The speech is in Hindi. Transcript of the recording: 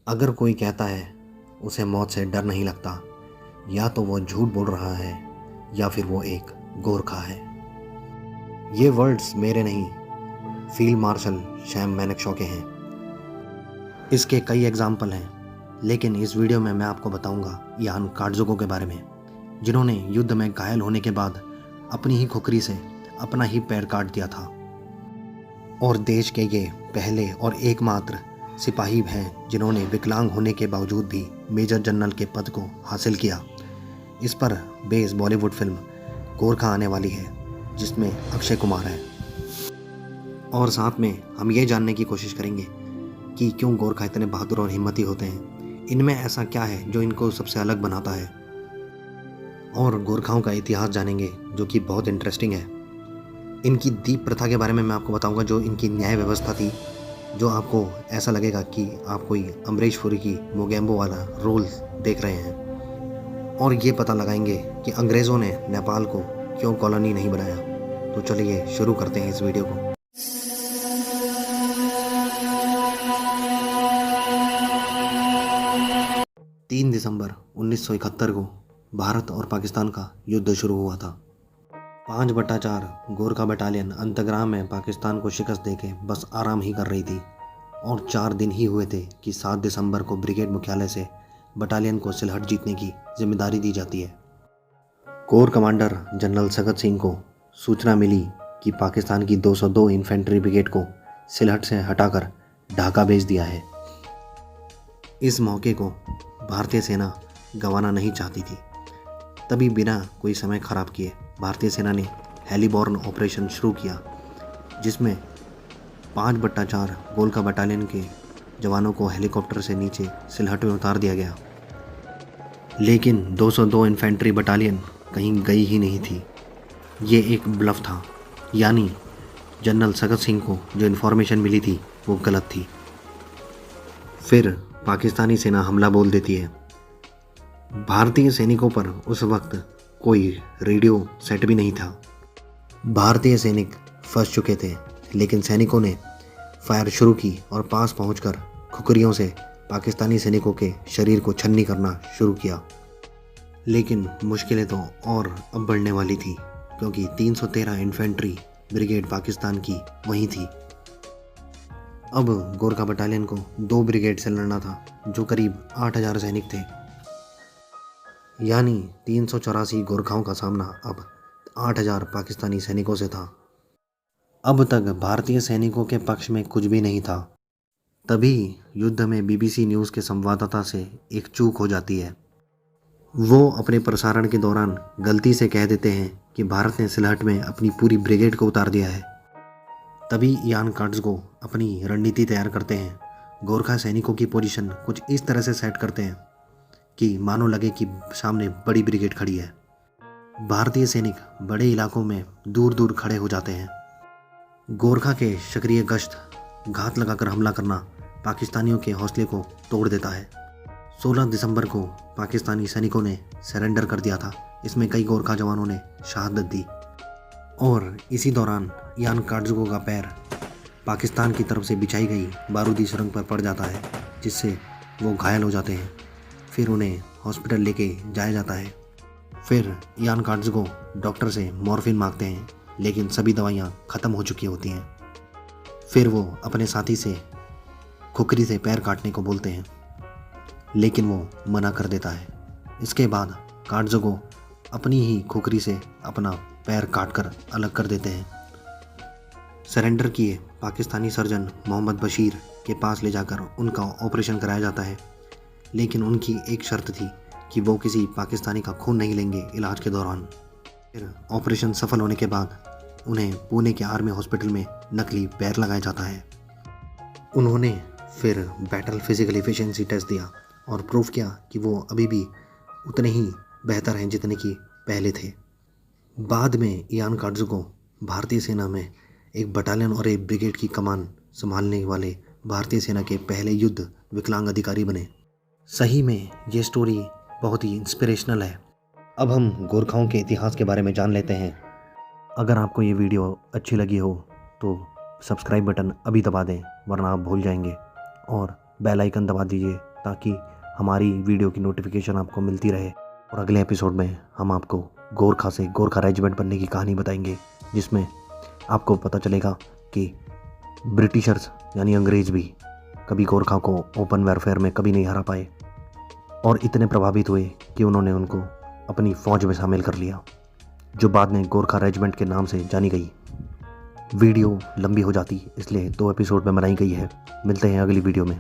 अगर कोई कहता है उसे मौत से डर नहीं लगता, या तो वो झूठ बोल रहा है या फिर वो एक गोरखा है। ये वर्ड्स मेरे नहीं, फील्ड मार्शल सैम मैनेक्शॉ के हैं। इसके कई एग्जाम्पल हैं, लेकिन इस वीडियो में मैं आपको बताऊंगा यान कार्डज़ुगो के बारे में, जिन्होंने युद्ध में घायल होने के बाद अपनी ही खुखरी से अपना ही पैर काट दिया था और देश के ये पहले और एकमात्र सिपाही हैं जिन्होंने विकलांग होने के बावजूद भी मेजर जनरल के पद को हासिल किया। इस पर बेस बॉलीवुड फिल्म गोरखा आने वाली है, जिसमें अक्षय कुमार है। और साथ में हम ये जानने की कोशिश करेंगे कि क्यों गोरखा इतने बहादुर और हिम्मती होते हैं, इनमें ऐसा क्या है जो इनको सबसे अलग बनाता है, और गोरखाओं का इतिहास जानेंगे जो कि बहुत इंटरेस्टिंग है। इनकी दीप प्रथा के बारे में मैं आपको बताऊंगा, जो इनकी न्याय व्यवस्था थी, जो आपको ऐसा लगेगा कि आप कोई अमरीश पुरी की मोगैम्बो वाला रोल देख रहे हैं। और ये पता लगाएंगे कि अंग्रेज़ों ने नेपाल को क्यों कॉलोनी नहीं बनाया। तो चलिए शुरू करते हैं इस वीडियो को। 3 दिसंबर 1971 को भारत और पाकिस्तान का युद्ध शुरू हुआ था। 5/4 गोरखा बटालियन अंतर्ग्राम में पाकिस्तान को शिकस्त देके बस आराम ही कर रही थी, और 4 दिन ही हुए थे कि 7 दिसंबर को ब्रिगेड मुख्यालय से बटालियन को सिलहट जीतने की जिम्मेदारी दी जाती है। Core commander general Sagat Singh को सूचना मिली कि पाकिस्तान की 202 इन्फेंट्री ब्रिगेड को सिलहट से हटाकर ढाका भेज दिया है। इस मौके को भारतीय सेना गंवाना नहीं चाहती थी। तभी बिना कोई समय खराब किए भारतीय सेना ने हेलीबॉर्न ऑपरेशन शुरू किया, जिसमें 5/4 गोरखा बटालियन के जवानों को हेलीकॉप्टर से नीचे सिलहट में उतार दिया गया। लेकिन 202 इन्फेंट्री बटालियन कहीं गई ही नहीं थी। ये एक ब्लफ था, यानी जनरल सगत सिंह को जो इन्फॉर्मेशन मिली थी वो गलत थी। फिर पाकिस्तानी सेना हमला बोल देती है। भारतीय सैनिकों पर उस वक्त कोई रेडियो सेट भी नहीं था। भारतीय सैनिक फंस चुके थे, लेकिन सैनिकों ने फायर शुरू की और पास पहुंचकर खुखरियों से पाकिस्तानी सैनिकों के शरीर को छन्नी करना शुरू किया। लेकिन मुश्किलें तो और अब बढ़ने वाली थी, क्योंकि 313 इन्फेंट्री ब्रिगेड पाकिस्तान की वहीं थी। अब गोरखा बटालियन को 2 ब्रिगेड से लड़ना था, जो करीब 8000 सैनिक थे। यानी 384 गोरखाओं का सामना अब 8000 पाकिस्तानी सैनिकों से था। अब तक भारतीय सैनिकों के पक्ष में कुछ भी नहीं था। तभी युद्ध में बीबीसी न्यूज़ के संवाददाता से एक चूक हो जाती है। वो अपने प्रसारण के दौरान गलती से कह देते हैं कि भारत ने सिलहट में अपनी पूरी ब्रिगेड को उतार दिया है। तभी यान कार्डज़ुगो अपनी रणनीति तैयार करते हैं। गोरखा सैनिकों की पोजीशन कुछ इस तरह से सेट करते हैं कि मानो लगे कि सामने बड़ी ब्रिगेड खड़ी है। भारतीय सैनिक बड़े इलाकों में दूर दूर खड़े हो जाते हैं। गोरखा के सक्रिय गश्त घात लगाकर हमला करना पाकिस्तानियों के हौसले को तोड़ देता है। 16 दिसंबर को पाकिस्तानी सैनिकों ने सरेंडर कर दिया था। इसमें कई गोरखा जवानों ने शहादत दी, और इसी दौरान यान कार्डज़ुगो का पैर पाकिस्तान की तरफ से बिछाई गई बारूदी सुरंग पर पड़ जाता है, जिससे वो घायल हो जाते हैं। फिर उन्हें हॉस्पिटल लेके जाया जाता है। फिर यान कार्डज़ुगो डॉक्टर से मॉर्फिन मांगते हैं, लेकिन सभी दवाइयाँ ख़त्म हो चुकी होती हैं। फिर वो अपने साथी से खुखरी से पैर काटने को बोलते हैं, लेकिन वो मना कर देता है। इसके बाद कार्डज़ुगो अपनी ही खुखरी से अपना पैर काटकर अलग कर देते हैं। सरेंडर किए पाकिस्तानी सर्जन मोहम्मद बशीर के पास ले जाकर उनका ऑपरेशन कराया जाता है, लेकिन उनकी एक शर्त थी कि वो किसी पाकिस्तानी का खून नहीं लेंगे इलाज के दौरान। फिर ऑपरेशन सफल होने के बाद उन्हें पुणे के आर्मी हॉस्पिटल में नकली पैर लगाया जाता है। उन्होंने फिर बैटल फिजिकल एफिशिएंसी टेस्ट दिया और प्रूफ किया कि वो अभी भी उतने ही बेहतर हैं जितने कि पहले थे। बाद में यान कार्डज़ुगो भारतीय सेना में एक बटालियन और एक ब्रिगेड की कमान संभालने वाले भारतीय सेना के पहले युद्ध विकलांग अधिकारी बने। सही में ये स्टोरी बहुत ही इंस्पिरेशनल है। अब हम गोरखाओं के इतिहास के बारे में जान लेते हैं। अगर आपको ये वीडियो अच्छी लगी हो तो सब्सक्राइब बटन अभी दबा दें, वरना आप भूल जाएंगे, और बेल आइकन दबा दीजिए ताकि हमारी वीडियो की नोटिफिकेशन आपको मिलती रहे। और अगले एपिसोड में हम आपको गोरखा से गोरखा रेजिमेंट बनने की कहानी बताएंगे, जिसमें आपको पता चलेगा कि ब्रिटिशर्स यानी अंग्रेज भी कभी गोरखा को ओपन वारफेयर में कभी नहीं हरा पाए और इतने प्रभावित हुए कि उन्होंने उनको अपनी फ़ौज में शामिल कर लिया, जो बाद में गोरखा रेजिमेंट के नाम से जानी गई। वीडियो लंबी हो जाती इसलिए 2 एपिसोड में बनाई गई है। मिलते हैं अगली वीडियो में।